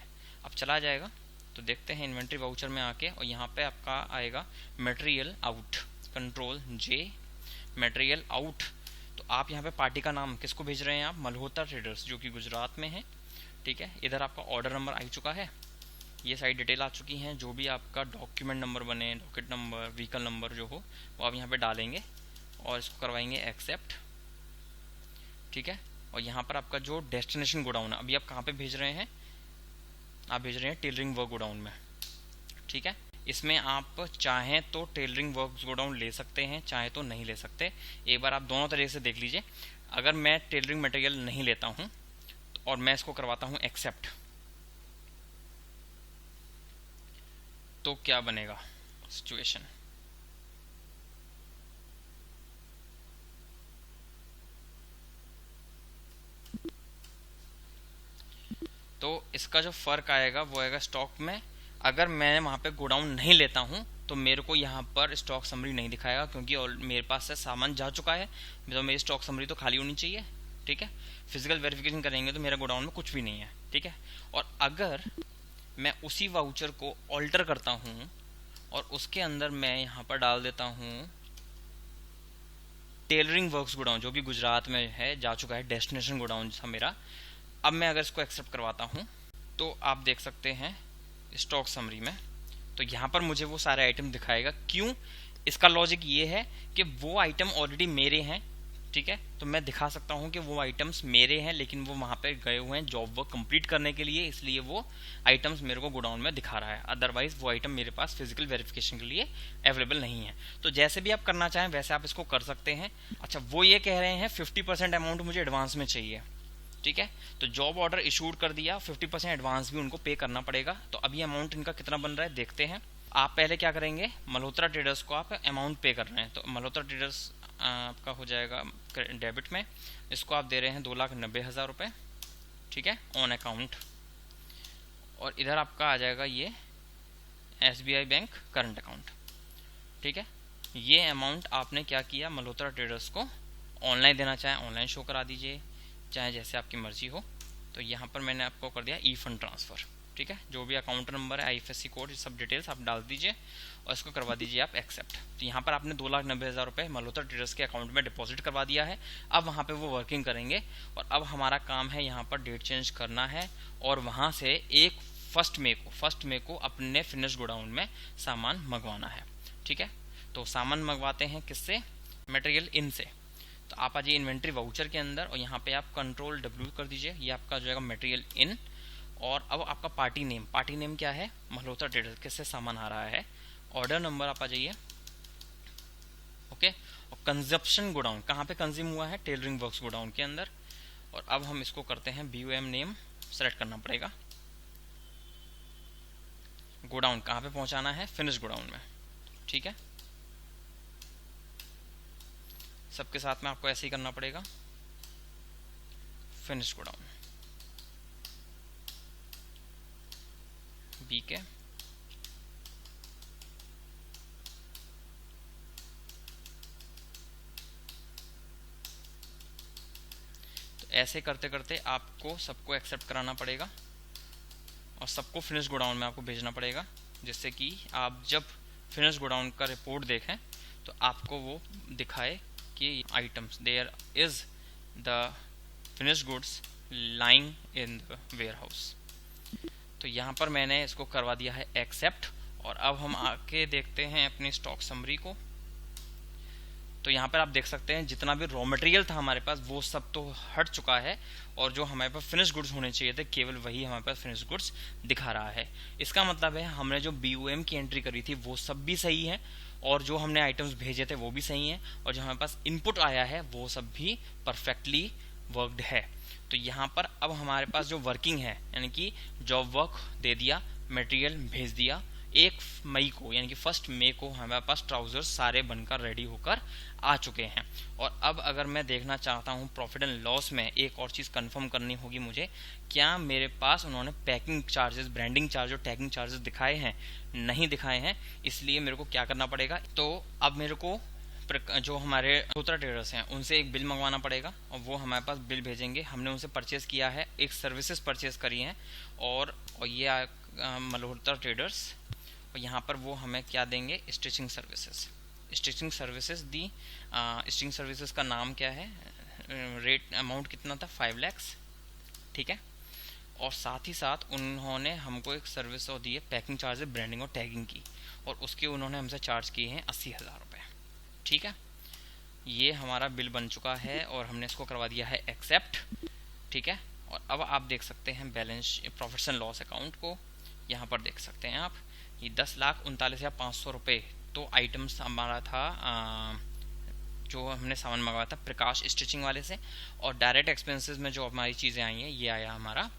अब चला जाएगा। तो देखते हैं इन्वेंट्री वाउचर में आके, और यहाँ पे आपका आएगा material out, control J, material out. तो आप यहाँ पे पार्टी का नाम किसको भेज रहे हैं, आप मल्होत्रा ट्रेडर्स जो कि गुजरात में है। ठीक है, इधर आपका ऑर्डर नंबर आ चुका है ये सारी डिटेल आ चुकी हैं। जो भी आपका डॉक्यूमेंट नंबर बने, डॉकेट नंबर, व्हीकल नंबर जो हो, वो आप यहाँ पे डालेंगे और इसको करवाएंगे एक्सेप्ट। ठीक है, और यहाँ पर आपका जो डेस्टिनेशन गोडाउन है, अभी आप कहाँ पे भेज रहे हैं, आप भेज रहे हैं टेलरिंग वर्क गोडाउन में। ठीक है, इसमें आप चाहें तो टेलरिंग वर्क गोडाउन ले सकते हैं, चाहे तो नहीं ले सकते। एक बार आप दोनों तरीके से देख लीजिए। अगर मैं टेलरिंग मटेरियल नहीं लेता हूँ और मैं इसको करवाता हूँ एक्सेप्ट, तो क्या बनेगा सिचुएशन। तो इसका जो फर्क आएगा वो आएगा स्टॉक में। अगर मैं वहाँ पे गोडाउन नहीं लेता हूँ तो मेरे को यहाँ पर स्टॉक समरी नहीं दिखाएगा, क्योंकि मेरे पास से सामान जा चुका है, तो मेरी स्टॉक समरी तो खाली होनी चाहिए। ठीक है, फिजिकल वेरिफिकेशन करेंगे तो मेरा गोडाउन में कुछ भी नहीं है। ठीक है, और अगर मैं उसी वाउचर को ऑल्टर करता हूँ और उसके अंदर मैं यहाँ पर डाल देता हूँ टेलरिंग वर्क्स गोडाउन, जो कि गुजरात में है, जा चुका है, डेस्टिनेशन गोडाउन था मेरा। अब मैं अगर इसको एक्सेप्ट करवाता हूँ तो आप देख सकते हैं स्टॉक समरी में, तो यहाँ पर मुझे वो सारे आइटम दिखाएगा। क्यों? इसका लॉजिक ये है कि वो आइटम ऑलरेडी मेरे हैं। ठीक है, तो मैं दिखा सकता हूँ कि वो आइटम्स मेरे हैं, लेकिन वो वहाँ पे गए हुए हैं जॉब वर्क कंप्लीट करने के लिए, इसलिए वो आइटम्स मेरे को गोडाउन में दिखा रहा है। अदरवाइज वो आइटम मेरे पास फिजिकल वेरिफिकेशन के लिए अवेलेबल नहीं है। तो जैसे भी आप करना चाहें वैसे आप इसको कर सकते हैं। अच्छा, वो ये कह रहे हैं 50% अमाउंट मुझे एडवांस में चाहिए। ठीक है, तो जॉब ऑर्डर इशूड कर दिया, 50% एडवांस भी उनको पे करना पड़ेगा। तो अभी अमाउंट इनका कितना बन रहा है देखते हैं। आप पहले क्या करेंगे, मल्होत्रा ट्रेडर्स को आप अमाउंट पे कर रहे हैं, तो मल्होत्रा ट्रेडर्स आपका हो जाएगा डेबिट में, इसको आप दे रहे हैं 2,90,000 रुपये। ठीक है, ऑन अकाउंट। और इधर आपका आ जाएगा ये SBI बैंक करंट अकाउंट। ठीक है, ये अमाउंट आपने क्या किया, मल्होत्रा ट्रेडर्स को ऑनलाइन देना चाहें ऑनलाइन शो करा दीजिए, चाहे जैसे आपकी मर्जी हो। तो यहाँ पर मैंने आपको कर दिया ई फंड ट्रांसफ़र। ठीक है, जो भी अकाउंट नंबर है, IFSC कोड, सब डिटेल्स आप डाल दीजिए और इसको करवा दीजिए आप एक्सेप्ट। तो यहाँ पर आपने 2,90,000 रुपये मल्होत्रा ट्रेडर्स के अकाउंट में डिपॉजिट करवा दिया है। अब वहाँ पे वो वर्किंग करेंगे और अब हमारा काम है यहाँ पर डेट चेंज करना है और वहाँ से एक फर्स्ट मे को अपने फिनिश गोडाउन में सामान मंगवाना है। ठीक है, तो सामान मंगवाते हैं किससे, मटेरियल इन से। तो आप आ जाइए इन्वेंट्री वाउचर के अंदर और यहाँ पे आप कंट्रोल W कर दीजिए, ये आपका जो है मटेरियल इन। और अब आपका पार्टी नेम क्या है, मल्होत्रा ट्रेडर्स, किससे सामान आ रहा है। ऑर्डर नंबर आप आ जाइए। ओके, और कंजप्शन गोडाउन कहाँ पे कंज्यूम हुआ है, टेलरिंग वर्क्स गोडाउन के अंदर। और अब हम इसको करते हैं BOM नेम सेलेक्ट करना पड़ेगा। गोडाउन कहाँ पे पहुँचाना है, फिनिश गोडाउन में। ठीक है, सबके साथ में आपको ऐसे ही करना पड़ेगा, फिनिश गोडाउन BK। तो ऐसे करते करते आपको सबको एक्सेप्ट कराना पड़ेगा और सबको फिनिश गोडाउन में आपको भेजना पड़ेगा, जिससे कि आप जब फिनिश गोडाउन का रिपोर्ट देखें तो आपको वो दिखाए कि items there is the finish goods lying in the warehouse. तो यहाँ पर मैंने इसको करवा दिया है एक्सेप्ट। और अब हम आके देखते हैं अपनी स्टॉक समरी को। तो यहाँ पर आप देख सकते हैं जितना भी रॉ मटेरियल था हमारे पास वो सब तो हट चुका है और जो हमारे पास फिनिश गुड्स होने चाहिए थे केवल वही हमारे पास फिनिश गुड्स दिखा रहा है। इसका मतलब है हमने जो BOM की एंट्री करी थी वो सब भी सही है और जो हमने आइटम्स भेजे थे वो भी सही हैं और जो हमारे पास इनपुट आया है वो सब भी परफेक्टली वर्कड है। तो यहाँ पर अब हमारे पास जो वर्किंग है, यानी कि जॉब वर्क दे दिया, मटेरियल भेज दिया, 1 मई को यानी कि 1 मई को हमारे पास ट्राउजर्स सारे बनकर रेडी होकर आ चुके हैं। और अब अगर मैं देखना चाहता हूँ प्रॉफिट एंड लॉस में, एक और चीज़ कंफर्म करनी होगी मुझे, क्या मेरे पास उन्होंने पैकिंग चार्जेस, ब्रांडिंग चार्ज और टैगिंग चार्जेस दिखाए हैं, नहीं दिखाए हैं। इसलिए मेरे को क्या करना पड़ेगा, तो अब मेरे को जो हमारे मल्होत्रा ट्रेडर्स हैं उनसे एक बिल मंगवाना पड़ेगा और वो हमारे पास बिल भेजेंगे। हमने उनसे परचेज़ किया है, एक सर्विसेज परचेज़ करी हैं और ये मल्होत्रा ट्रेडर्स, और यहाँ पर वो हमें क्या देंगे, स्टिचिंग सर्विसेज। स्टिचिंग सर्विसेज दी, स्टिचिंग सर्विसेज का नाम क्या है, रेट अमाउंट कितना था, 5 लाख। ठीक है, और साथ ही साथ उन्होंने हमको एक सर्विस और दी है पैकिंग चार्जेस, ब्रांडिंग और टैगिंग की, और उसके उन्होंने हमसे चार्ज किए हैं 80,000 रुपये। ठीक है, ये हमारा बिल बन चुका है और हमने इसको करवा दिया है एक्सेप्ट। ठीक है, और अब आप देख सकते हैं balance profits and loss account को, यहाँ पर देख सकते हैं आप, ये 10,39,500 रुपये तो आइटम्स हमारा था जो हमने सामान मंगवाया था प्रकाश स्टिचिंग वाले से, और डायरेक्ट एक्सपेंसेस में जो हमारी चीज़ें आई हैं ये आया हमारा।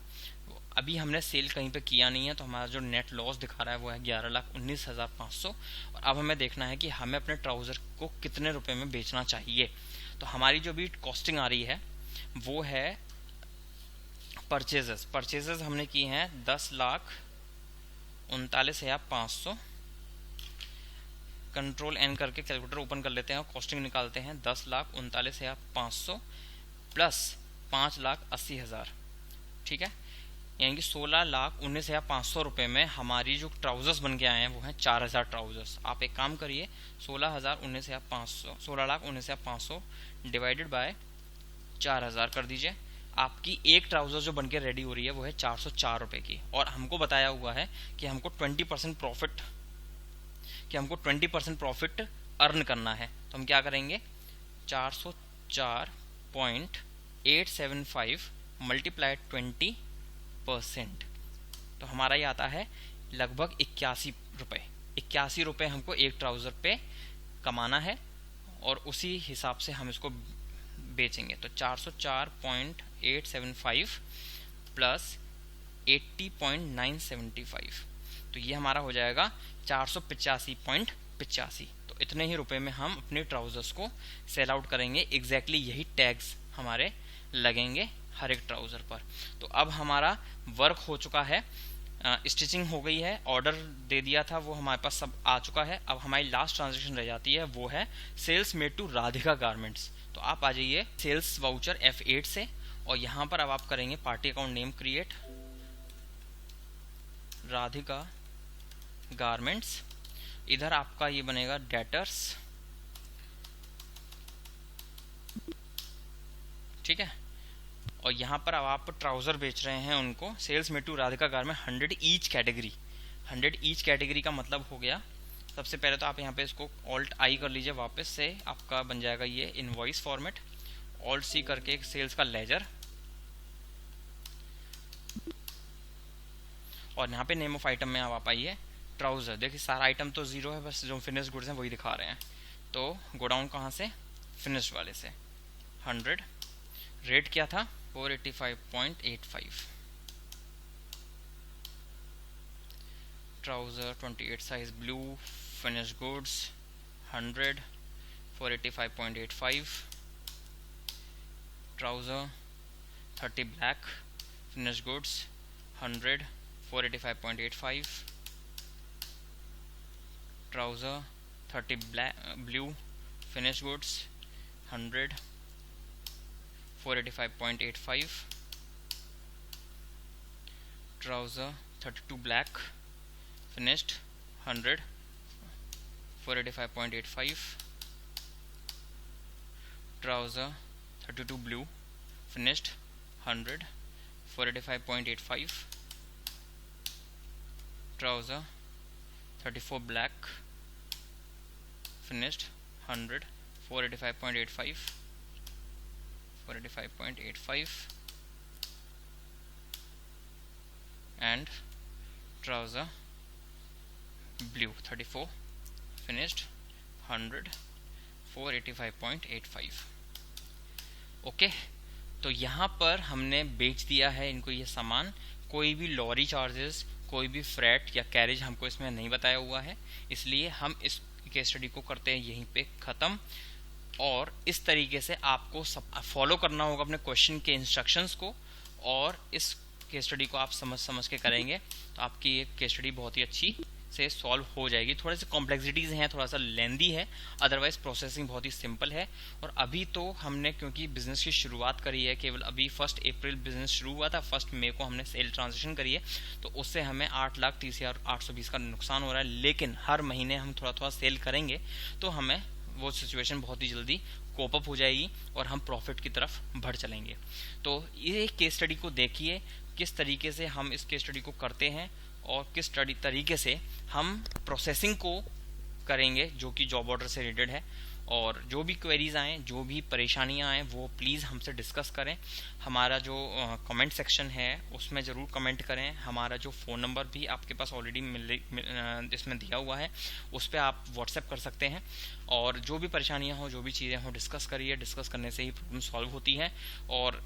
अभी हमने सेल कहीं पे किया नहीं है तो हमारा जो नेट लॉस दिखा रहा है वो है 11,19,500। और अब हमें देखना है कि हमें अपने ट्राउज़र को कितने रुपए में बेचना चाहिए। तो हमारी जो भी कॉस्टिंग आ रही है वो है परचेजेस हमने की हैं 10,39,500। कंट्रोल एन करके कैलकुलेटर ओपन कर लेते हैं और कॉस्टिंग निकालते हैं। 10,39,500 प्लस 5,80,000। ठीक है, यानी कि 16,19,500 रुपये में हमारी जो ट्राउजर्स बन के आए हैं वो हैं 4,000 ट्राउजर्स। आप एक काम करिए, 16,19,500 डिवाइडेड बाय 4,000 कर दीजिए। आपकी एक ट्राउजर जो बन के रेडी हो रही है वो है 404 रुपये की, और हमको बताया हुआ है कि हमको 20% प्रॉफिट अर्न करना है। तो हम क्या करेंगे, 404.875 मल्टीप्लाई 20%, तो हमारा ये आता है लगभग 81 रुपये। 81 रुपये हमको एक ट्राउज़र पे कमाना है और उसी हिसाब से हम इसको बेचेंगे। तो 404.875 प्लस 80.975, तो ये हमारा हो जाएगा 485.85। तो इतने ही रुपए में हम अपने ट्राउजर्स को सेल आउट करेंगे। एग्जैक्टली यही टैग्स हमारे लगेंगे हर एक ट्राउज़र पर। तो अब हमारा वर्क हो चुका है, स्टिचिंग हो गई है, ऑर्डर दे दिया था वो हमारे पास सब आ चुका है। अब हमारी लास्ट ट्रांजेक्शन रह जाती है, वो है sales made to Radhika garments. तो आप आ जाइए सेल्स वाउचर F8 से, और यहाँ पर अब आप करेंगे party account name create Radhika garments. इधर आपका ये बनेगा डेटर्स। ठीक है, और यहाँ पर अब आप ट्राउज़र बेच रहे हैं उनको, सेल्स में to Radhika garment 100 each category. 100 each category का मतलब हो गया, सबसे पहले तो आप यहाँ पे इसको ऑल्ट आई कर लीजिए, वापस से आपका बन जाएगा ये इनवॉइस फॉर्मेट। ऑल्ट सी करके एक सेल्स का लेजर, और यहाँ पे नेम ऑफ आइटम में आप आइए ट्राउज़र। देखिए सारा आइटम तो जीरो है, बस जो फिनिश गुड्स हैं वही दिखा रहे हैं। तो गोडाउन कहाँ से, फिनिश वाले से 100। रेट क्या था, 485.85। Trouser 28 size blue, finish goods 100, 485.85। Trouser 30 black, finish goods 100, 485.85। Trouser 30 blue, finish goods 100, 485.85। Trouser 32 black, finished 100, 485.85। Trouser 32 blue, finished 100, 485.85। Trouser 34 black, finished 100, 485.85। 485.85 and trouser blue 34 finished 100, 485.85। Okay, तो यहाँ पर हमने बेच दिया है इनको ये सामान। कोई भी लॉरी चार्जेस, कोई भी फ्रेट या कैरेज हमको इसमें नहीं बताया हुआ है, इसलिए हम इस केस स्टडी को करते हैं यहीं पे ख़त्म। और इस तरीके से आपको सब फॉलो करना होगा अपने क्वेश्चन के इंस्ट्रक्शंस को, और इस केस स्टडी को आप समझ के करेंगे तो आपकी ये केस स्टडी बहुत ही अच्छी से सॉल्व हो जाएगी। थोड़े से कॉम्प्लेक्सिटीज़ हैं, थोड़ा सा लेंदी है, अदरवाइज प्रोसेसिंग बहुत ही सिंपल है। और अभी तो हमने क्योंकि बिजनेस की शुरुआत करी है, केवल अभी 1 अप्रैल बिजनेस शुरू हुआ था, 1 मई को हमने सेल ट्रांजेक्शन करी है, तो उससे हमें 8,30,820 का नुकसान हो रहा है। लेकिन हर महीने हम थोड़ा थोड़ा सेल करेंगे तो हमें वो सिचुएशन बहुत ही जल्दी कोप अप हो जाएगी और हम प्रॉफिट की तरफ बढ़ चलेंगे। तो ये केस स्टडी को देखिए किस तरीके से हम इस केस स्टडी को करते हैं और किस तरीके से हम प्रोसेसिंग को करेंगे जो कि जॉब ऑर्डर से रिलेटेड है। और जो भी क्वेरीज आएँ, जो भी परेशानियां आएँ, वो प्लीज़ हमसे डिस्कस करें। हमारा जो कमेंट सेक्शन है उसमें ज़रूर कमेंट करें। हमारा जो फ़ोन नंबर भी आपके पास ऑलरेडी इसमें दिया हुआ है, उस पर आप व्हाट्सएप कर सकते हैं। और जो भी परेशानियां हो, जो भी चीज़ें हों, डिस्कस करिए। डिस्कस करने से ही प्रॉब्लम सॉल्व होती है। और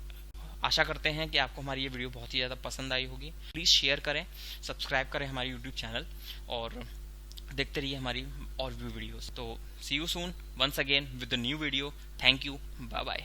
आशा करते हैं कि आपको हमारी ये वीडियो बहुत ही ज़्यादा पसंद आई होगी। प्लीज़ शेयर करें, सब्सक्राइब करें हमारी यूट्यूब चैनल, और देखते रहिए हमारी और भी वीडियोस। तो see you soon once again with the new video. Thank you, bye bye.